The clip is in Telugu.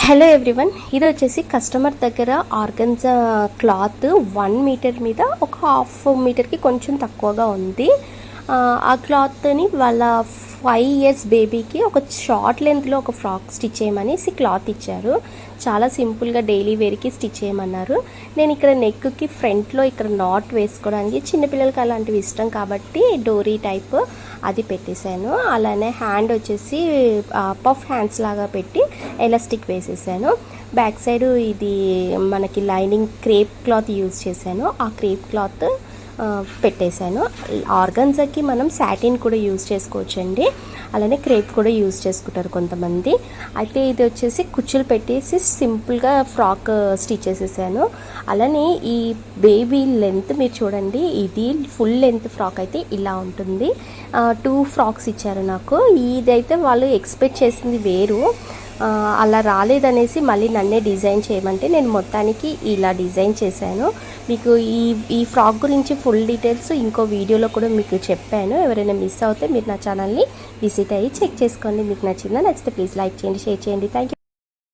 హలో ఎవ్రీవన్, ఇది వచ్చేసి కస్టమర్ దగ్గర ఆర్గన్జా క్లాత్ 1 మీటర్ మీద ఒక హాఫ్ మీటర్కి కొంచెం తక్కువగా ఉంది. ఆ క్లాత్ని వాళ్ళ 5 ఇయర్స్ బేబీకి ఒక షార్ట్ లెంత్లో ఒక ఫ్రాక్ స్టిచ్ చేయమనేసి క్లాత్ ఇచ్చారు. చాలా సింపుల్గా డైలీ వేర్కి స్టిచ్ చేయమన్నారు. నేను ఇక్కడ నెక్కి ఫ్రంట్లో ఇక్కడ నాట్ వేసుకోవడానికి చిన్నపిల్లలకి అలాంటివి ఇష్టం కాబట్టి డోరీ టైప్ అది పెట్టేశాను. అలానే హ్యాండ్ వచ్చేసి పఫ్ హ్యాండ్స్ లాగా పెట్టి ఎలాస్టిక్ వేసేసాను. బ్యాక్ సైడ్ ఇది మనకి లైనింగ్ క్రేప్ క్లాత్ యూజ్ చేశాను. ఆ క్రేప్ క్లాత్ పెట్టేశాను. ఆర్గన్జాకి మనం సాటిన్ కూడా యూజ్ చేసుకోవచ్చండి, అలానే క్రేప్ కూడా యూజ్ చేసుకుంటారు కొంతమంది. అయితే ఇది వచ్చేసి కుచ్చులు పెట్టేసి సింపుల్గా ఫ్రాక్ స్టిచ్ చేసేసాను. అలానే ఈ బేబీ లెంత్ మీరు చూడండి, ఇది ఫుల్ లెంత్ ఫ్రాక్ అయితే ఇలా ఉంటుంది. 2 ఫ్రాక్స్ ఇచ్చారు నాకు. ఇదైతే వాళ్ళు ఎక్స్పెక్ట్ చేసింది వేరు, అలా రాలేదనేసి మళ్ళీ నన్నే డిజైన్ చేయమంటే నేను మొత్తానికి ఇలా డిజైన్ చేశాను. మీకు ఈ ఫ్రాక్ గురించి ఫుల్ డీటెయిల్స్ ఇంకో వీడియోలో కూడా మీకు చెప్పాను. ఎవరైనా మిస్ అవుతే మీరు నా ఛానల్ని విజిట్ అయ్యి చెక్ చేసుకోండి. మీకు నచ్చితే ప్లీజ్ లైక్ చేయండి, షేర్ చేయండి. Thank you.